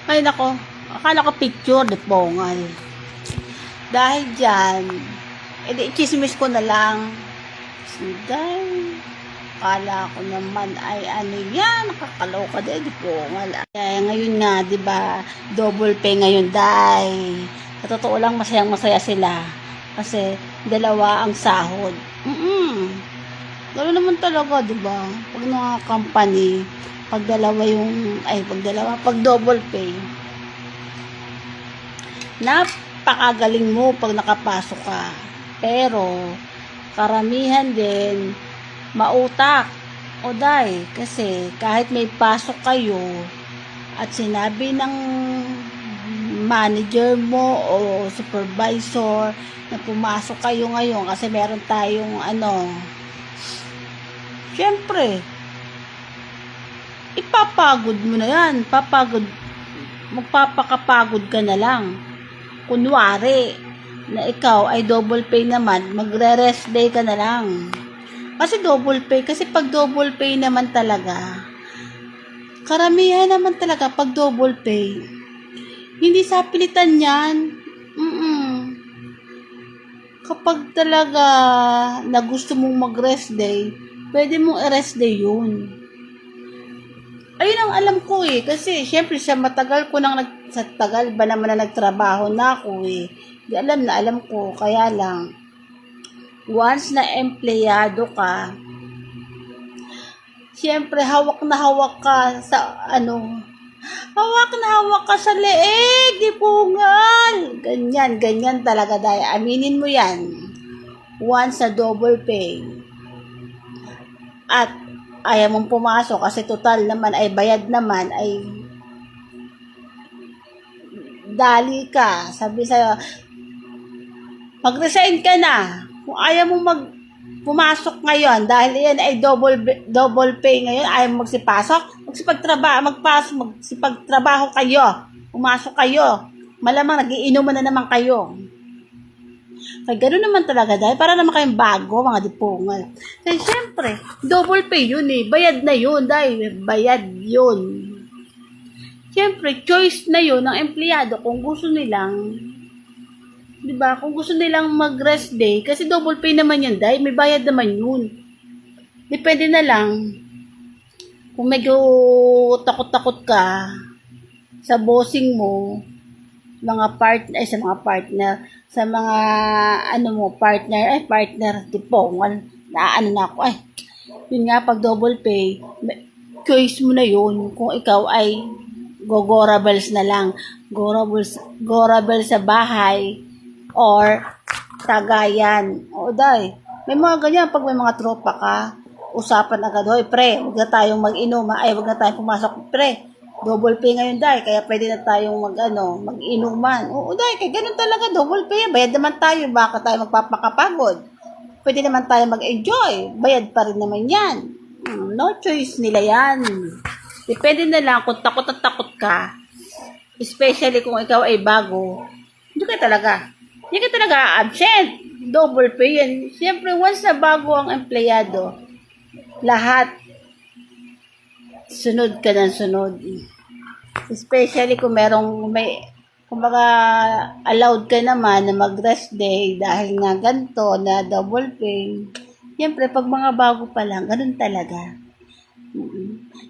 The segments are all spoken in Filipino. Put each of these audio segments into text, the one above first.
Ay nako, akala ko picture, di pongal. Dahil dyan, edi chismis ko na lang. Dahil, akala ko naman ay ano yan, nakakaloka din, di pongal. Kaya ngayon nga, di ba, double pay ngayon, dahil. Sa totoo lang, masayang masaya sila. Kasi, dalawa ang sahod. Gano'n naman talaga, di ba? Pag mga company, pag dalawa yung, pag double pay, napakagaling mo pag nakapasok ka. Pero, karamihan din, mautak. O dahil, kasi kahit may pasok kayo, at sinabi ng manager mo o supervisor na pumasok kayo ngayon kasi meron tayong syempre, ipapagod mo na yan. Magpapakapagod ka na lang. Kunwari, na ikaw ay double pay naman, magre-rest day ka na lang. Kasi double pay, kasi pag double pay naman talaga, karamihan naman talaga pag double pay, hindi sa pilitan yan. Kapag talaga na gusto mong mag-rest day, pwede mong i-rest day yun. Ayun ang alam ko kasi syempre sa tagal ba naman na nagtrabaho na ako di alam ko, kaya lang, once na empleyado ka, syempre hawak na hawak ka sa leeg, di pungal. Ganyan talaga dahil aminin mo yan. Once na double pay, at ayaw mong pumasok kasi total naman ay bayad naman ay dali ka. Sabi sa'yo, mag-resign ka na. Kung ayaw mong pumasok ngayon dahil yan ay double pay ngayon, ayaw mong magsipagtrabaho kayo. Pumasok kayo. Malamang nagiinuman na naman kayo. Kaya gano'n naman talaga dahil para naman kayong bago, mga dipungal. Kaya syempre, double pay yun bayad na yun dahil bayad yun. Syempre, choice na yun ng empleyado kung gusto nilang, di ba, kung gusto nilang mag-rest day, kasi double pay naman yun dahil may bayad naman yun. Depende na lang kung medyo takot-takot ka sa bossing mo, sa mga partner, tipongal, yun nga, pag double pay, choice mo na yun, kung ikaw ay gogorables na lang, gorable sa bahay, or tagayan, o day, may mga ganyan, pag may mga tropa ka, usapan agad, hoy pre, huwag na tayong mag-inom, huwag na tayong pumasok, pre, double pay ngayon dahil, kaya pwede na tayong mag-inuman. Oo dahil, kaya ganun talaga, double pay, bayad naman tayo, baka tayo magpapakapagod. Pwede naman tayo mag-enjoy, bayad pa rin naman yan. No choice nila yan. Depende na lang kung takot at takot ka, especially kung ikaw ay bago, hindi ka talaga absent. Double pay yan. Siyempre, once na bago ang empleyado, lahat sunod ka ng sunod. Especially kung kumbaga, allowed ka naman na mag-rest day dahil nga ganito na double pay. Siyempre, pag mga bago pa lang, ganun talaga.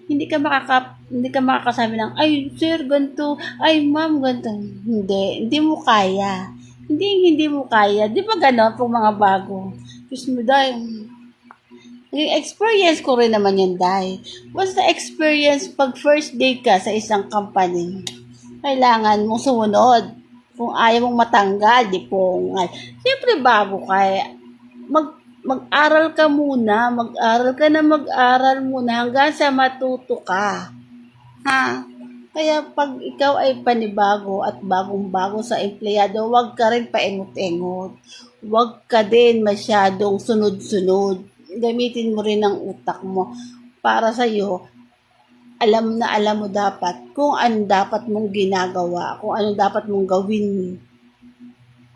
Hindi ka makakasabi ng, ay, sir, ganito, ay, ma'am, ganito. Hindi mo kaya. Hindi mo kaya. Di ba gano'n pag mga bago? Diyos mo dahil, yung experience ko rin naman yun dahil. Once na experience, pag first day ka sa isang company, kailangan mong sumunod. Kung ayaw mong matanggal, di po. Siyempre bago ka, mag-aral ka muna, mag-aral muna hanggang sa matuto ka. Kaya pag ikaw ay panibago at bagong-bago sa empleyado, huwag ka rin paengot-engot. Huwag ka din masyadong sunod-sunod. Gamitin mo rin ang utak mo para sa'yo. Alam mo dapat kung ano dapat mong ginagawa, kung ano dapat mong gawin.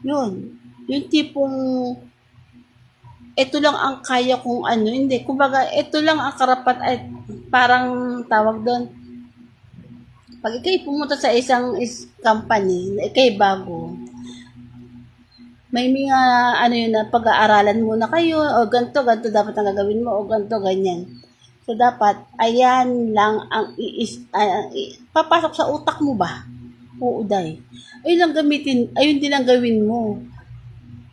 Yun. Yung tipong ito lang ang kaya kong kumbaga, ito lang ang karapat ay parang tawag doon, Pag ikay pumunta sa isang company, na ikay bago, may mga ano yun na pag-aaralan muna kayo, o ganito dapat ang gagawin mo, o ganito, ganyan. So, dapat, ayan lang ang papasok sa utak mo ba? Oo, day. Ayun din ang gawin mo.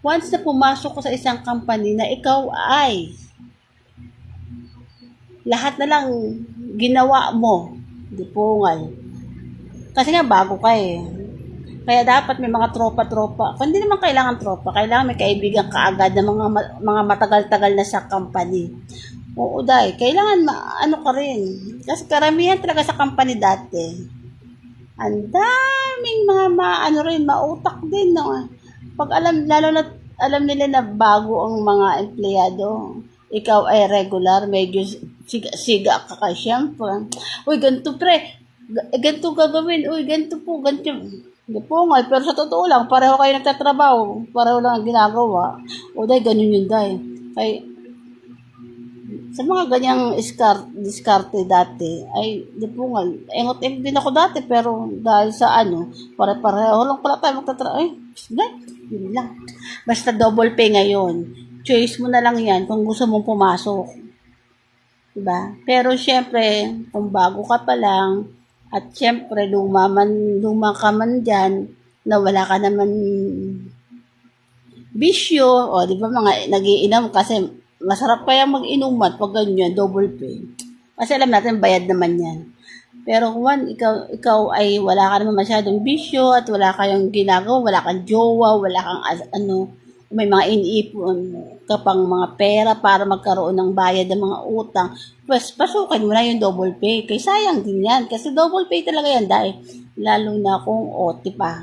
Once na pumasok ko sa isang company na ikaw ay lahat na lang ginawa mo, dipungal. Kasi nga bago ka eh. Kaya dapat may mga tropa-tropa. Kung hindi naman kailangan tropa, kailangan may kaibigan kaagad na mga matagal-tagal na sa company. Oo, dahil kailangan ano ka rin. Kasi karamihan talaga sa company dati. Ang daming mga mautak din. No? Pag lalo na alam nila na bago ang mga empleyado, ikaw ay regular, medyo siga ka ka, syempre. Uy, ganito pre, ganito gagawin, uy, ganito po, ganito. Hindi po nga, pero sa totoo lang, pareho kayo nagtatrabaho, pareho lang ang ginagawa. O dahil, ganun yun dahil. Kaya, sa mga ganyang diskarte dati, ay, di po nga, engot-engot din ako dati, pero dahil sa pare-pareho lang pala tayo magtatrabaho. Ay, yun lang. Basta double pay ngayon. Choice mo na lang yan kung gusto mong pumasok. Diba? Pero syempre, kung bago ka pa lang, at syempre, luma ka man dyan, na wala ka naman bisyo, o di ba mga nagiinom kasi masarap kaya mag-inuman pag ganyan, double pay. Kasi alam natin, bayad naman yan. Pero kung ikaw ay wala ka naman masyadong bisyo at wala kayong ginagawa, wala kang jowa, wala kang may mga iniipon ka pang mga pera para magkaroon ng bayad ng mga utang, pues pasukin mo na yung double pay. Kaya sayang din yan. Kasi double pay talaga yan dahil lalo na kung OT pa.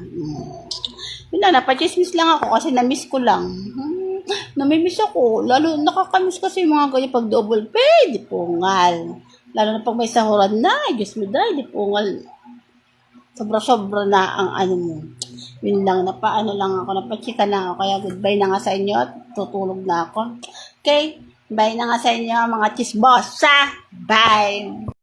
Yun lang, napachismis lang ako kasi na-miss ko lang. Namimiss ako. Lalo nakakamiss kasi yung mga ganyan pag double pay. Di pungal. Lalo na pag may sahuran na. Diyos mo dahil, di pungal. Sobra-sobra na ang mo. Yun lang, napachika na ako. Kaya goodbye na nga sa inyo at tutulog na ako. Okay, bye na nga sa inyo mga chismosa. Bye!